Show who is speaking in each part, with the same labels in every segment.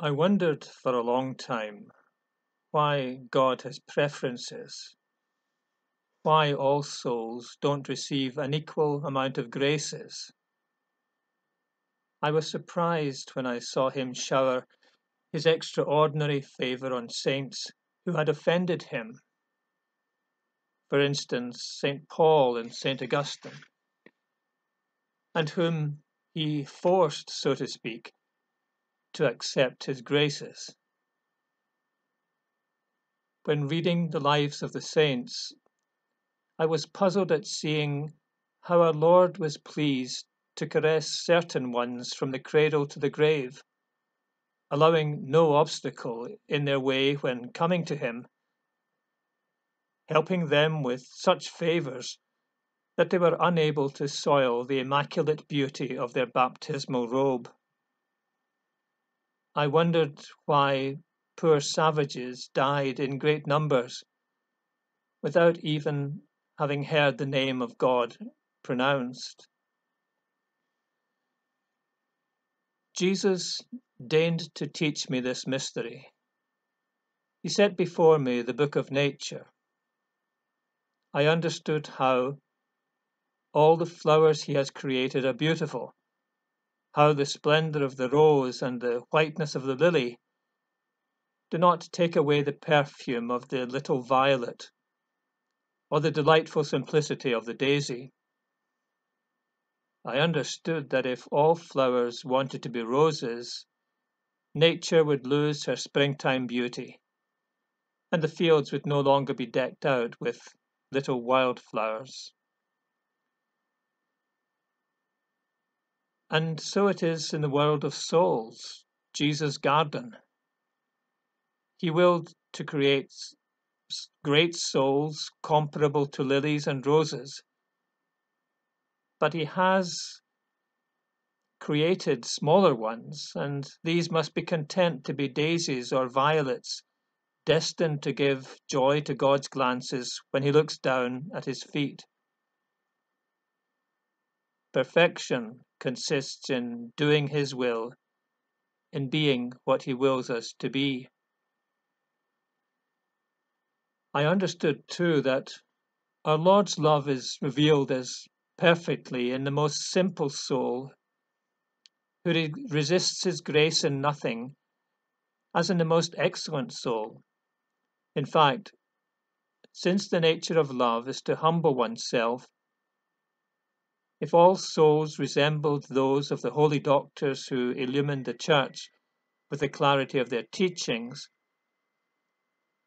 Speaker 1: I wondered for a long time why God has preferences, why all souls don't receive an equal amount of graces. I was surprised when I saw him shower his extraordinary favour on saints who had offended him. For instance, St. Paul and St. Augustine, and whom he forced, so to speak, to accept his graces. When reading the lives of the saints, I was puzzled at seeing how our Lord was pleased to caress certain ones from the cradle to the grave, allowing no obstacle in their way when coming to him, helping them with such favours that they were unable to soil the immaculate beauty of their baptismal robe. I wondered why poor savages died in great numbers without even having heard the name of God pronounced. Jesus deigned to teach me this mystery. He set before me the book of nature. I understood how all the flowers he has created are beautiful, how the splendor of the rose and the whiteness of the lily do not take away the perfume of the little violet or the delightful simplicity of the daisy. I understood that if all flowers wanted to be roses, nature would lose her springtime beauty, and the fields would no longer be decked out with little wildflowers. And so it is in the world of souls, Jesus' garden. He willed to create great souls comparable to lilies and roses, but he has created smaller ones, and these must be content to be daisies or violets, destined to give joy to God's glances when he looks down at his feet. Perfection consists in doing his will, in being what he wills us to be. I understood too that our Lord's love is revealed as perfectly in the most simple soul, who resists his grace in nothing, as in the most excellent soul. In fact, since the nature of love is to humble oneself, if all souls resembled those of the holy doctors who illumined the Church with the clarity of their teachings,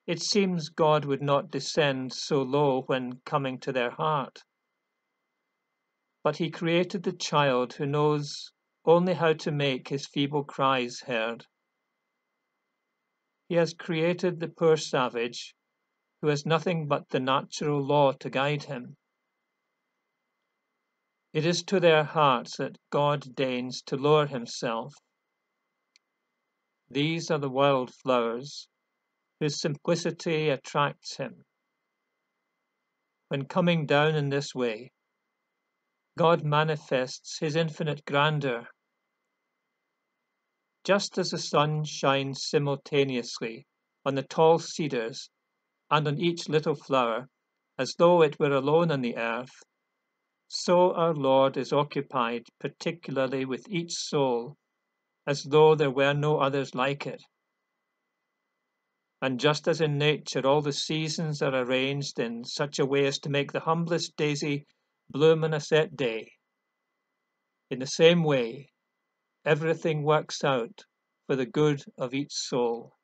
Speaker 1: it seems God would not descend so low when coming to their heart. But he created the child who knows only how to make his feeble cries heard. He has created the poor savage who has nothing but the natural law to guide him. It is to their hearts that God deigns to lower himself. These are the wild flowers whose simplicity attracts him. When coming down in this way, God manifests his infinite grandeur. Just as the sun shines simultaneously on the tall cedars and on each little flower, as though it were alone on the earth, so our Lord is occupied particularly with each soul, as though there were no others like it. And just as in nature all the seasons are arranged in such a way as to make the humblest daisy bloom on a set day, in the same way everything works out for the good of each soul.